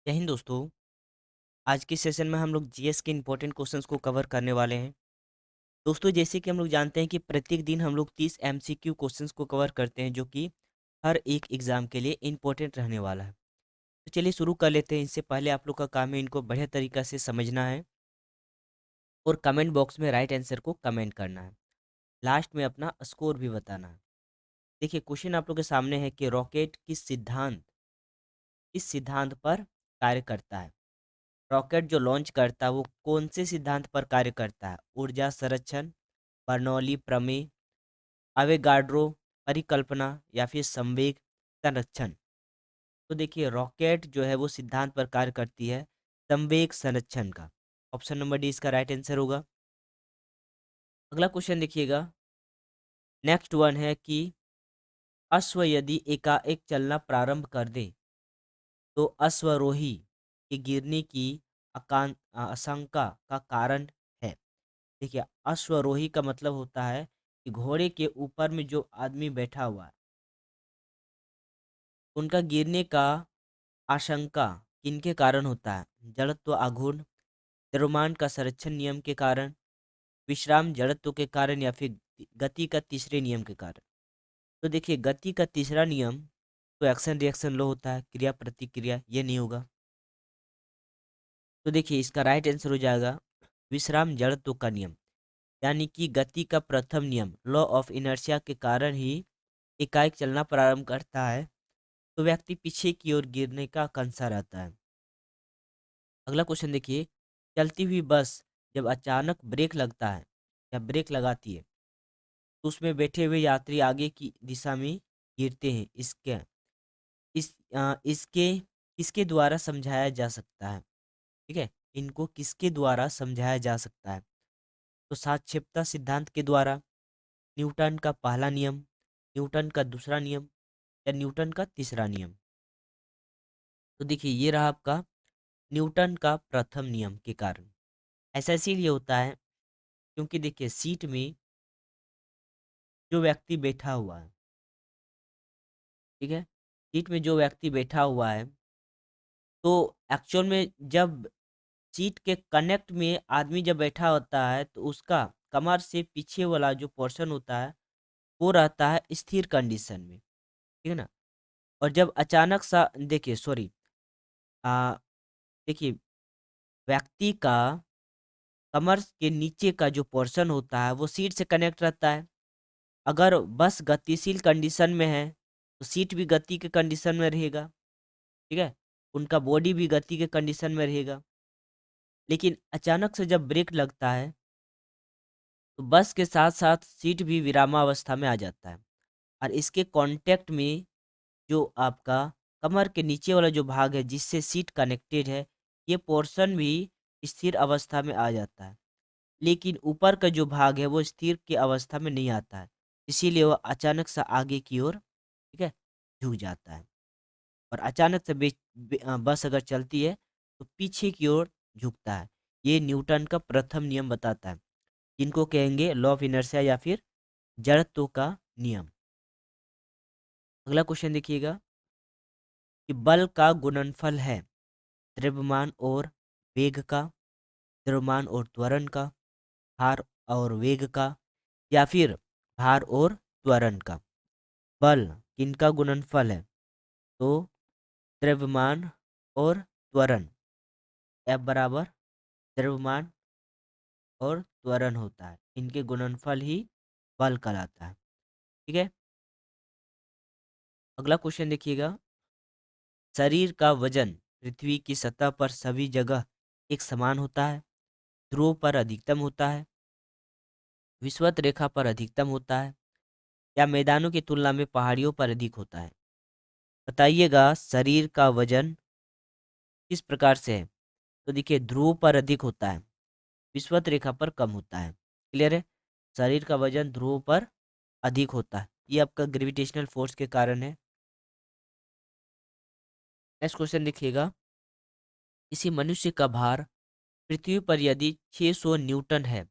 जय हिंद दोस्तों। आज के सेशन में हम लोग जीएस के इंपॉर्टेंट क्वेश्चंस को कवर करने वाले हैं। दोस्तों, जैसे कि हम लोग जानते हैं कि प्रत्येक दिन हम लोग 30 एमसीक्यू क्वेश्चंस को कवर करते हैं, जो कि हर एक एग्जाम के लिए इंपॉर्टेंट रहने वाला है। तो चलिए शुरू कर लेते हैं। इससे पहले आप लोग का काम है इनको बढ़िया तरीका से समझना है और कमेंट बॉक्स में राइट आंसर को कमेंट करना है। लास्ट में अपना स्कोर भी बताना है। देखिए, क्वेश्चन आप लोग के सामने है कि रॉकेट किस सिद्धांत पर कार्य करता है। रॉकेट जो लॉन्च करता है वो कौन से सिद्धांत पर कार्य करता है? ऊर्जा संरक्षण, बर्नौली प्रमेय, अवोगाड्रो परिकल्पना या फिर संवेग संरक्षण। तो देखिए, रॉकेट जो है वो सिद्धांत पर कार्य करती है संवेग संरक्षण का। ऑप्शन नंबर डी इसका राइट आंसर होगा। अगला क्वेश्चन देखिएगा। नेक्स्ट वन है कि अश्व यदि एकाएक चलना प्रारंभ कर दे तो अश्वरोही के गिरने की आशंका का कारण है। देखिए, अश्वरोही का मतलब होता है कि घोड़े के ऊपर में जो आदमी बैठा हुआ है उनका गिरने का आशंका किनके कारण होता है? जड़त्व आघूर्ण, द्रव्यमान का संरक्षण नियम के कारण, विश्राम जड़त्व के कारण या फिर गति का तीसरे नियम के कारण। तो देखिए, गति का तीसरा नियम तो एक्शन रिएक्शन लो होता है, क्रिया प्रतिक्रिया, ये नहीं होगा। तो देखिए, इसका राइट आंसर हो जाएगा विश्राम जड़त्व का नियम, यानी कि गति का प्रथम नियम लॉ ऑफ इनर्शिया के कारण ही इकाई चलना प्रारंभ करता है तो व्यक्ति पीछे की ओर गिरने का कंसा रहता है। अगला क्वेश्चन देखिए। चलती हुई बस जब अचानक ब्रेक लगता है या ब्रेक लगाती है तो उसमें बैठे हुए यात्री आगे की दिशा में गिरते हैं। इसके किसके द्वारा समझाया जा सकता है? ठीक है, इनको किसके द्वारा समझाया जा सकता है? तो सापेक्षता सिद्धांत के द्वारा, न्यूटन का पहला नियम, न्यूटन का दूसरा नियम या न्यूटन का तीसरा नियम। तो देखिए, ये रहा आपका न्यूटन का प्रथम नियम के कारण। ऐसा इसीलिए होता है क्योंकि देखिए, सीट में जो व्यक्ति बैठा हुआ है, ठीक है, सीट में जो व्यक्ति बैठा हुआ है, तो एक्चुअल में जब सीट के कनेक्ट में आदमी जब बैठा होता है तो उसका कमर से पीछे वाला जो पोर्शन होता है वो रहता है स्थिर कंडीशन में, ठीक है ना। और जब अचानक सा देखिए, सॉरी, आ देखिए, व्यक्ति का कमर के नीचे का जो पोर्शन होता है वो सीट से कनेक्ट रहता है। अगर बस गतिशील कंडीशन में है तो सीट भी गति के कंडीशन में रहेगा, ठीक है, उनका बॉडी भी गति के कंडीशन में रहेगा। लेकिन अचानक से जब ब्रेक लगता है तो बस के साथ साथ सीट भी विरामावस्था में आ जाता है और इसके कांटेक्ट में जो आपका कमर के नीचे वाला जो भाग है जिससे सीट कनेक्टेड है, ये पोर्शन भी स्थिर अवस्था में आ जाता है। लेकिन ऊपर का जो भाग है वो स्थिर की अवस्था में नहीं आता है, इसीलिए वो अचानक से आगे की ओर, ठीक है, झुक जाता है। और अचानक से बस अगर चलती है तो पीछे की ओर झुकता है। ये न्यूटन का प्रथम नियम बताता है, जिनको कहेंगे लॉ ऑफ इनर्शिया या फिर जड़त्व का नियम। अगला क्वेश्चन देखिएगा कि बल का गुणनफल है द्रव्यमान और वेग का, द्रव्यमान और त्वरण का, भार और वेग का या फिर भार और त्वरण का। बल किनका गुणनफल है? तो द्रव्यमान और त्वरण, F बराबर द्रव्यमान और त्वरण होता है, इनके गुणनफल ही बल कहलाता है। ठीक है, अगला क्वेश्चन देखिएगा। शरीर का वजन पृथ्वी की सतह पर सभी जगह एक समान होता है, ध्रुव पर अधिकतम होता है, विषुवत रेखा पर अधिकतम होता है या मैदानों की तुलना में पहाड़ियों पर अधिक होता है? बताइएगा, शरीर का वजन किस प्रकार से है? तो देखिए, ध्रुव पर अधिक होता है, विषुवत रेखा पर कम होता है। क्लियर है? शरीर का वजन ध्रुव पर अधिक होता है, ये आपका ग्रेविटेशनल फोर्स के कारण है। नेक्स्ट क्वेश्चन देखिएगा। किसी मनुष्य का भार पृथ्वी पर यदि 600 न्यूटन है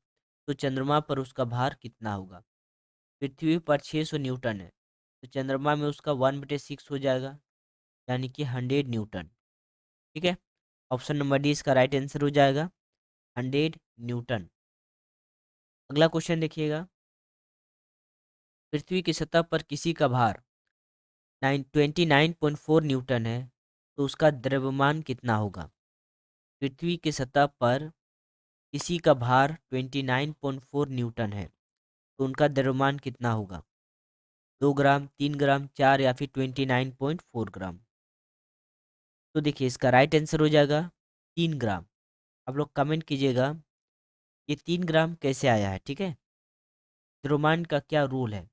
तो चंद्रमा पर उसका भार कितना होगा? पृथ्वी पर 600 न्यूटन है तो चंद्रमा में उसका 1/6 हो जाएगा, यानी कि 100 न्यूटन। ठीक है, ऑप्शन नंबर डी इसका राइट आंसर हो जाएगा 100 न्यूटन। अगला क्वेश्चन देखिएगा, पृथ्वी की सतह पर किसी का भार 29.4 न्यूटन है, तो उसका द्रव्यमान कितना होगा। पृथ्वी की सतह पर किसी का भार 29.4 न्यूटन है, तो उनका द्रव्यमान कितना होगा। 2 ग्राम, 3 ग्राम, 4 या फिर 29.4 ग्राम। तो देखिए इसका राइट आंसर हो जाएगा 3 ग्राम। आप लोग कमेंट कीजिएगा ये 3 ग्राम कैसे आया है, ठीक है। द्रव्यमान का क्या रूल है।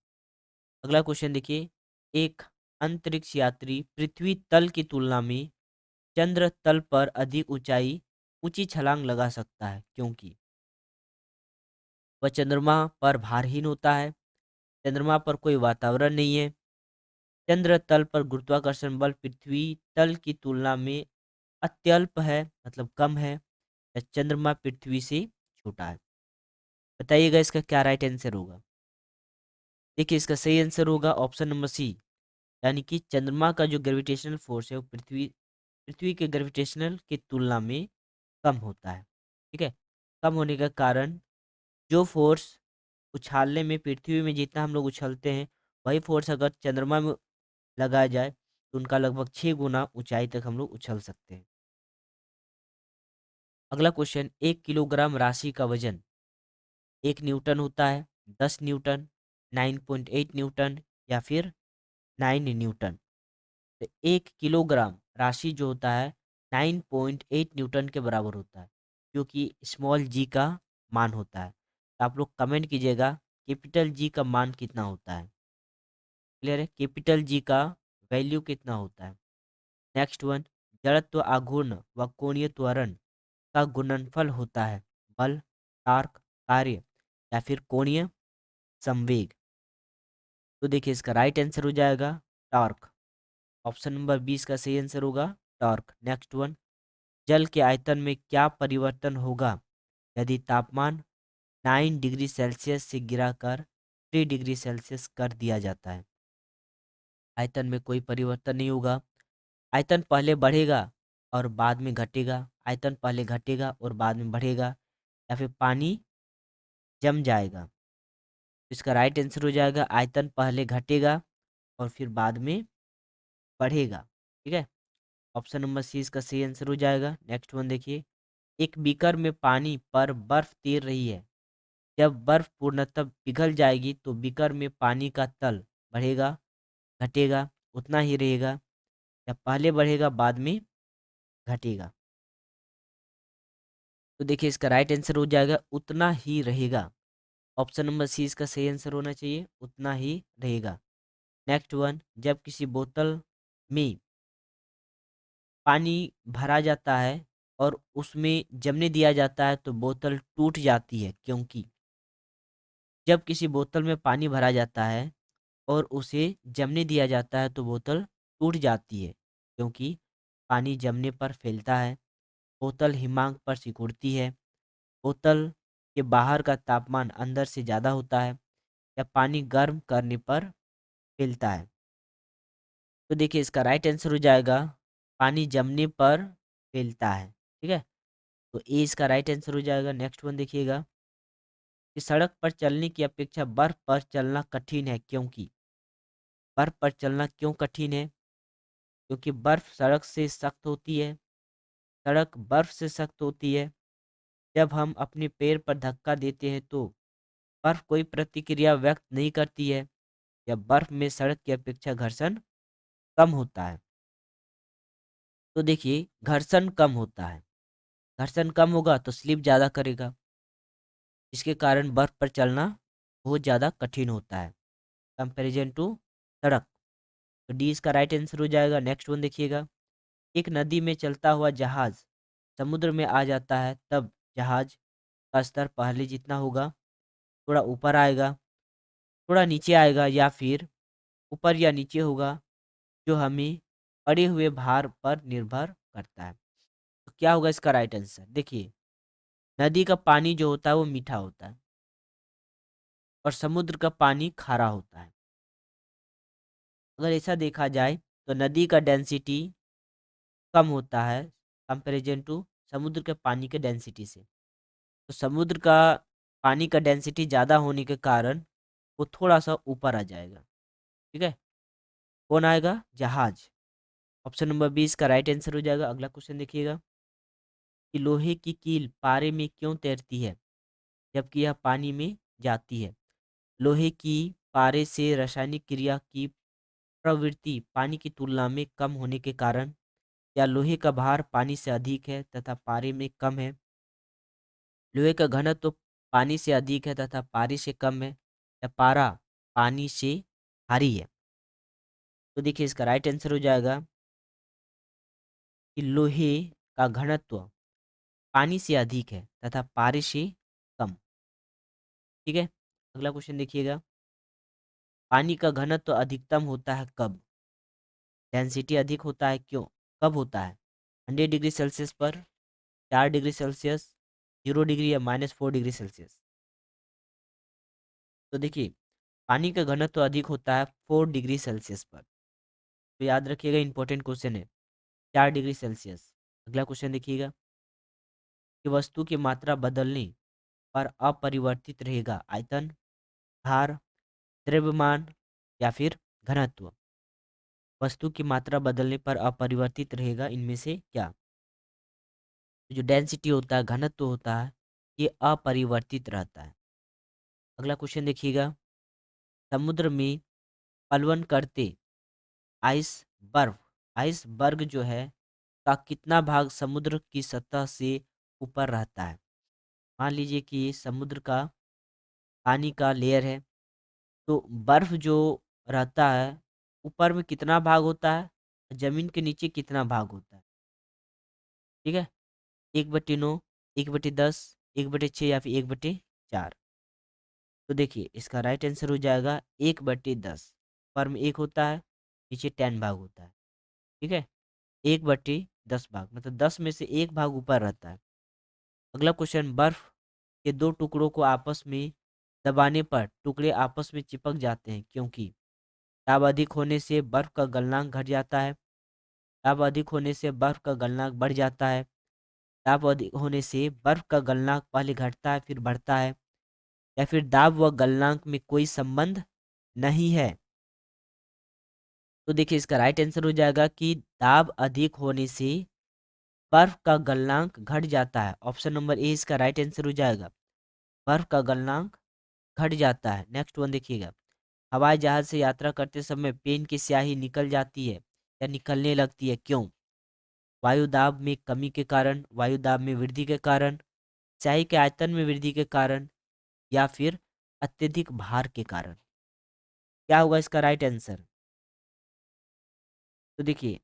अगला क्वेश्चन देखिए, एक अंतरिक्ष यात्री पृथ्वी तल की तुलना में चंद्र तल पर अधिक ऊंची छलांग लगा सकता है, क्योंकि वह चंद्रमा पर भारहीन होता है, चंद्रमा पर कोई वातावरण नहीं है, चंद्र तल पर गुरुत्वाकर्षण बल पृथ्वी तल की तुलना में अत्यल्प है, मतलब कम है, या चंद्रमा पृथ्वी से छोटा है। बताइएगा इसका क्या राइट आंसर होगा। देखिए इसका सही आंसर होगा ऑप्शन नंबर सी, यानी कि चंद्रमा का जो ग्रेविटेशनल फोर्स है वो पृथ्वी के ग्रेविटेशनल की तुलना में कम होता है, ठीक है। कम होने का कारण, जो फोर्स उछालने में पृथ्वी में जितना हम लोग उछलते हैं, वही फोर्स अगर चंद्रमा में लगाया जाए तो उनका लगभग 6 गुना ऊंचाई तक हम लोग उछल सकते हैं। अगला क्वेश्चन, 1 किलोग्राम राशि का वजन 1 न्यूटन होता है, 10 न्यूटन, 9.8 न्यूटन या फिर 9 न्यूटन। तो 1 किलोग्राम राशि जो होता है 9.8 न्यूटन के बराबर होता है, जो कि स्मॉल जी का मान होता है। तो आप लोग कमेंट कीजिएगा कैपिटल जी का मान कितना होता है। क्लियर है, कैपिटल जी का वैल्यू कितना होता है। नेक्स्ट वन, जड़त्व आघूर्ण व कोणीय त्वरण का गुणनफल होता है बल, टार्क, कार्य या फिर कोणीय संवेग। तो देखिए इसका राइट आंसर हो जाएगा टॉर्क। ऑप्शन नंबर 20 का सही आंसर होगा टॉर्क। नेक्स्ट वन, जल के आयतन में क्या परिवर्तन होगा यदि तापमान 9 डिग्री सेल्सियस से गिराकर 3 डिग्री सेल्सियस कर दिया जाता है। आयतन में कोई परिवर्तन नहीं होगा। आयतन पहले बढ़ेगा और बाद में घटेगा, आयतन पहले घटेगा और बाद में बढ़ेगा, या फिर पानी जम जाएगा। इसका राइट आंसर हो जाएगा आयतन पहले घटेगा और फिर बाद में बढ़ेगा, ठीक है। ऑप्शन नंबर सी इसका सही आंसर हो जाएगा। नेक्स्ट वन देखिए, एक बीकर में पानी पर बर्फ तैर रही है, जब बर्फ पूर्णतः पिघल जाएगी तो बीकर में पानी का तल बढ़ेगा, घटेगा, उतना ही रहेगा, या पहले बढ़ेगा बाद में घटेगा। तो देखिए इसका राइट आंसर हो जाएगा उतना ही रहेगा। ऑप्शन नंबर सी इसका सही आंसर होना चाहिए, उतना ही रहेगा। नेक्स्ट वन, जब किसी बोतल में पानी भरा जाता है और उसमें जमने दिया जाता है तो बोतल टूट जाती है, क्योंकि जब किसी बोतल में पानी भरा जाता है और उसे जमने दिया जाता है तो बोतल टूट जाती है, क्योंकि पानी जमने पर फैलता है, बोतल हिमांक पर सिकुड़ती है, बोतल के बाहर का तापमान अंदर से ज़्यादा होता है, या पानी गर्म करने पर फैलता है। तो देखिए इसका राइट आंसर हो जाएगा पानी जमने पर फैलता है, ठीक है। तो ए इसका राइट आंसर हो जाएगा। नेक्स्ट वन देखिएगा, कि सड़क पर चलने की अपेक्षा बर्फ पर चलना कठिन है, क्योंकि बर्फ पर चलना क्यों कठिन है। क्योंकि बर्फ सड़क से सख्त होती है, सड़क बर्फ से सख्त होती है। जब हम अपने पैर पर धक्का देते हैं तो बर्फ कोई प्रतिक्रिया व्यक्त नहीं करती है, या बर्फ में सड़क की अपेक्षा घर्षण कम होता है। तो देखिए घर्षण कम होता है, घर्षण कम होगा तो स्लिप ज़्यादा करेगा, जिसके कारण बर्फ पर चलना बहुत ज़्यादा कठिन होता है कंपैरिजन टू सड़क। तो डी इसका राइट आंसर हो जाएगा। नेक्स्ट वन देखिएगा, एक नदी में चलता हुआ जहाज समुद्र में आ जाता है, तब जहाज का स्तर पहले जितना होगा, थोड़ा ऊपर आएगा, थोड़ा नीचे आएगा, या फिर ऊपर या नीचे होगा, जो हमें पड़े हुए भार पर निर्भर करता है। तो क्या होगा इसका राइट आंसर। देखिए नदी का पानी जो होता है वो मीठा होता है और समुद्र का पानी खारा होता है। अगर ऐसा देखा जाए तो नदी का डेंसिटी कम होता है कंपेरिजन टू समुद्र के पानी के डेंसिटी से। तो समुद्र का पानी का डेंसिटी ज़्यादा होने के कारण वो थोड़ा सा ऊपर आ जाएगा। ठीक है, कौन आएगा? जहाज। ऑप्शन नंबर 20 का राइट आंसर हो जाएगा। अगला क्वेश्चन देखिएगा कि लोहे की कील पारे में क्यों तैरती है जबकि यह पानी में जाती है? लोहे की पारे से रासायनिक क्रिया की प्रवृत्ति पानी की तुलना में कम होने के कारण, या लोहे का भार पानी से अधिक है तथा पारे में कम है, लोहे का घनत्व तो पानी से अधिक है तथा पारे से कम है, या पारा पानी से भारी है? तो देखिए इसका राइट आंसर हो जाएगा कि लोहे का घनत्व पानी से अधिक है तथा पारे से कम। ठीक है, अगला क्वेश्चन देखिएगा, पानी का घनत्व अधिकतम होता है कब? डेंसिटी अधिक होता है क्यों? कब होता है? 100 डिग्री सेल्सियस पर, 4 डिग्री सेल्सियस, 0 डिग्री या -4 डिग्री सेल्सियस? तो देखिए पानी का घनत्व अधिक होता है 4 डिग्री सेल्सियस पर। तो याद रखिएगा, इंपॉर्टेंट क्वेश्चन है, 4 डिग्री सेल्सियस। अगला क्वेश्चन देखिएगा कि वस्तु की मात्रा बदलने पर अपरिवर्तित रहेगा आयतन, भार, द्रव्यमान या फिर घनत्व? वस्तु की मात्रा बदलने पर अपरिवर्तित रहेगा, इनमें से क्या? तो जो डेंसिटी होता है, घनत्व होता है, ये अपरिवर्तित रहता है। अगला क्वेश्चन देखिएगा, समुद्र में पलवन करते आइस बर्फ आइसबर्ग जो है का कितना भाग समुद्र की सतह से ऊपर रहता है? मान लीजिए कि ये समुद्र का पानी का लेयर है, तो बर्फ जो रहता है ऊपर में कितना भाग होता है, जमीन के नीचे कितना भाग होता है? ठीक है, 1/9, 1/10, 1/6 या फिर 1/4? तो देखिए इसका राइट आंसर हो जाएगा 1/10। ऊपर में 1 होता है, नीचे 10 भाग होता है। ठीक है, 1/10 भाग, मतलब 10 में से 1 भाग ऊपर रहता है। अगला क्वेश्चन, बर्फ के दो टुकड़ों को आपस में दबाने पर टुकड़े आपस में चिपक जाते हैं क्योंकि? दाब अधिक होने से बर्फ का गलनांक घट जाता है, दाब अधिक होने से बर्फ का गलनांक बढ़ जाता है, दाब अधिक होने से बर्फ का गलनांक पहले घटता है फिर बढ़ता है, या फिर दाब व गलनांक में कोई संबंध नहीं है? तो देखिए इसका राइट आंसर हो जाएगा कि दाब अधिक होने से बर्फ का गलनांक घट जाता है। ऑप्शन नंबर ए इसका राइट आंसर हो जाएगा, बर्फ का गलनांक घट जाता है। नेक्स्ट वन देखिएगा, हवाई जहाज से यात्रा करते समय पेन की स्याही निकल जाती है या निकलने लगती है क्यों? वायु दाब में कमी के कारण, वायु दाब में वृद्धि के कारण, स्याही के आयतन में वृद्धि के कारण, या फिर अत्यधिक भार के कारण? क्या होगा इसका राइट आंसर? तो देखिए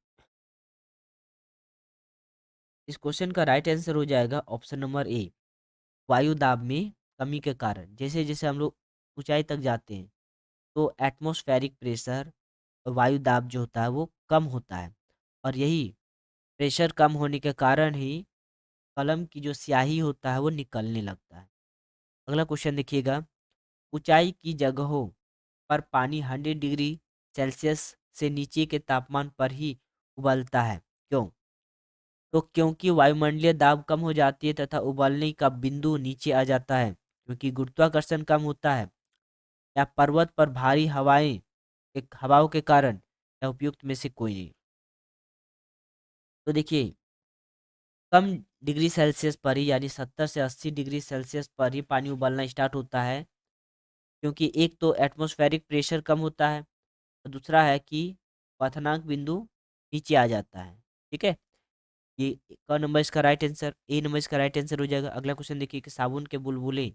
इस क्वेश्चन का राइट आंसर हो जाएगा ऑप्शन नंबर ए, वायु दाब में कमी के कारण। जैसे जैसे हम लोग ऊंचाई तक जाते हैं तो एटमॉस्फेरिक प्रेशर और वायु दाब जो होता है वो कम होता है, और यही प्रेशर कम होने के कारण ही कलम की जो स्याही होता है वो निकलने लगता है। अगला क्वेश्चन देखिएगा, ऊंचाई की जगहों पर पानी 100 डिग्री सेल्सियस से नीचे के तापमान पर ही उबलता है क्यों? तो क्योंकि वायुमंडलीय दाब कम हो जाती है तथा उबलने का बिंदु नीचे आ जाता है, क्योंकि गुरुत्वाकर्षण कम होता है, या पर्वत पर भारी हवाओं के कारण, या उपयुक्त में से कोई नहीं? तो देखिए कम डिग्री सेल्सियस पर ही, यानी 70 से 80 डिग्री सेल्सियस पर ही पानी उबलना स्टार्ट होता है, क्योंकि एक तो एटमॉस्फेरिक प्रेशर कम होता है और दूसरा है कि क्वथनांक बिंदु नीचे आ जाता है। ठीक है, ये क नंबर इसका राइट आंसर, ए नंबर इसका राइट आंसर हो जाएगा। अगला क्वेश्चन देखिए कि साबुन के बुलबुले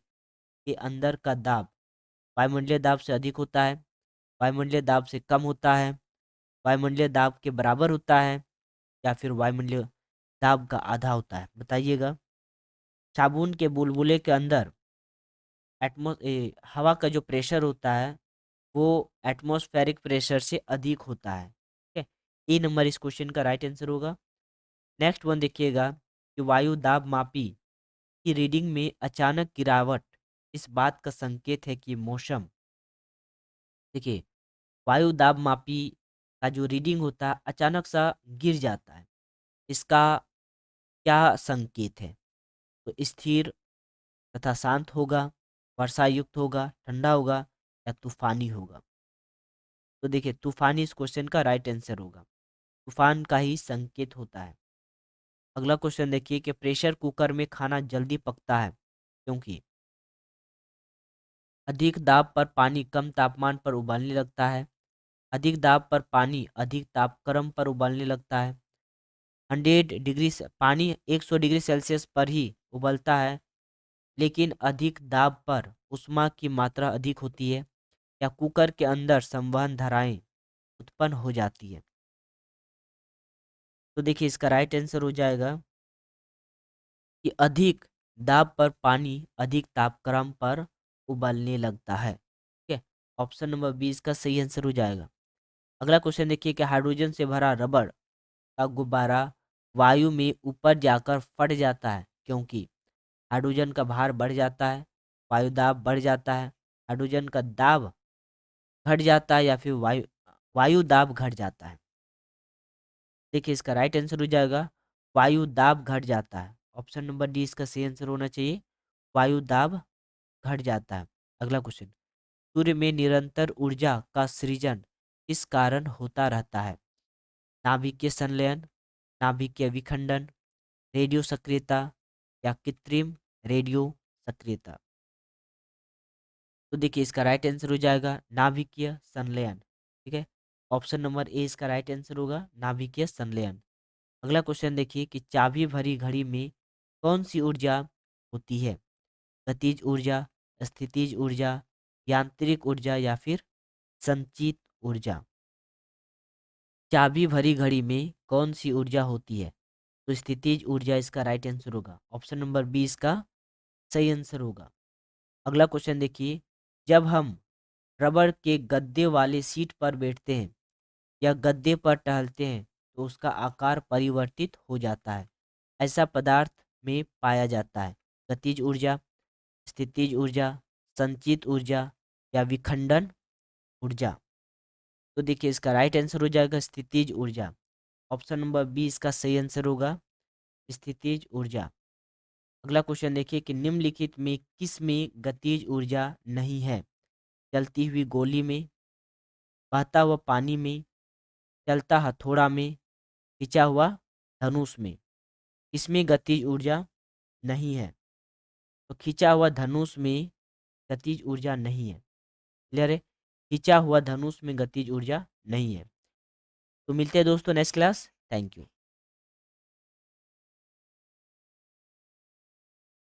के अंदर का दाब वायुमंडलीय दाब से अधिक होता है, वायुमंडलीय दाब से कम होता है, वायुमंडलीय दाब के बराबर होता है, या फिर वायुमंडलीय दाब का आधा होता है? बताइएगा। साबुन के बुलबुले के अंदर हवा का जो प्रेशर होता है वो एटमॉस्फेरिक प्रेशर से अधिक होता है। ठीक है, ए नंबर इस क्वेश्चन का राइट आंसर होगा। नेक्स्ट वन देखिएगा कि वायु दाब मापी की रीडिंग में अचानक गिरावट इस बात का संकेत है कि मौसम? देखिए वायु दाब मापी का जो रीडिंग होता है अचानक सा गिर जाता है, इसका क्या संकेत है? तो स्थिर तथा शांत होगा, वर्षा युक्त होगा, ठंडा होगा या तूफानी होगा? तो देखिए तूफानी इस क्वेश्चन का राइट आंसर होगा। तूफान का ही संकेत होता है। अगला क्वेश्चन देखिए कि प्रेशर कुकर में खाना जल्दी पकता है क्योंकि अधिक दाब पर पानी कम तापमान पर उबालने लगता है, अधिक दाब पर पानी अधिक तापक्रम पर उबालने लगता है, 100 डिग्री से पानी 100 डिग्री सेल्सियस पर ही उबलता है लेकिन अधिक दाब पर ऊष्मा की मात्रा अधिक होती है, या कुकर के अंदर संवहन धाराएं उत्पन्न हो जाती है। तो देखिए इसका राइट आंसर हो जाएगा कि अधिक दाब पर पानी अधिक तापक्रम पर उबलने लगता है। ठीक है, ऑप्शन नंबर 20 का सही आंसर हो जाएगा। अगला क्वेश्चन देखिए कि हाइड्रोजन से भरा रबड़ का गुब्बारा वायु में ऊपर जाकर फट जाता है क्योंकि हाइड्रोजन का भार बढ़ जाता है, वायु दाब बढ़ जाता है, हाइड्रोजन का दाब घट जाता है या फिर वायु वायु दाब घट जाता है। देखिए इसका राइट आंसर हो जाएगा वायु दाब घट जाता है। ऑप्शन नंबर डी इसका सही आंसर होना चाहिए, वायु दाब घट जाता है। अगला क्वेश्चन, सूर्य में निरंतर ऊर्जा का सृजन किस कारण होता रहता है? नाभिकीय संलयन, नाभिकीय विखंडन, रेडियो सक्रियता या कृत्रिम रेडियो सक्रियता? तो देखिए इसका राइट आंसर हो जाएगा नाभिकीय संलयन। ठीक है, ऑप्शन नंबर ए इसका राइट आंसर होगा नाभिकीय संलयन। अगला क्वेश्चन देखिए कि चाबी भरी घड़ी में कौन सी ऊर्जा होती है? गतिज ऊर्जा, स्थितिज ऊर्जा, यांत्रिक ऊर्जा या फिर संचित ऊर्जा? चाबी भरी घड़ी में कौन सी ऊर्जा होती है? तो स्थितिज ऊर्जा इसका राइट आंसर होगा। ऑप्शन नंबर बी इसका सही आंसर होगा। अगला क्वेश्चन देखिए, जब हम रबड़ के गद्दे वाले सीट पर बैठते हैं या गद्दे पर टहलते हैं तो उसका आकार परिवर्तित हो जाता है, ऐसा पदार्थ में पाया जाता है? गतिज ऊर्जा, स्थितिज ऊर्जा, संचित ऊर्जा या विखंडन ऊर्जा? तो देखिए इसका राइट आंसर हो जाएगा स्थितिज ऊर्जा। ऑप्शन नंबर बी इसका सही आंसर होगा, स्थितिज ऊर्जा। अगला क्वेश्चन देखिए कि निम्नलिखित में किस में गतिज ऊर्जा नहीं है? चलती हुई गोली में, बहता हुआ पानी में, चलता हथौड़ा में, खिंचा हुआ धनुष में? इसमें गतिज ऊर्जा नहीं है। तो खिंचा हुआ धनुष में गतिज ऊर्जा नहीं है। क्लियर है, खिंचा हुआ धनुष में गतिज ऊर्जा नहीं है। तो मिलते हैं दोस्तों नेक्स्ट क्लास। Thank you.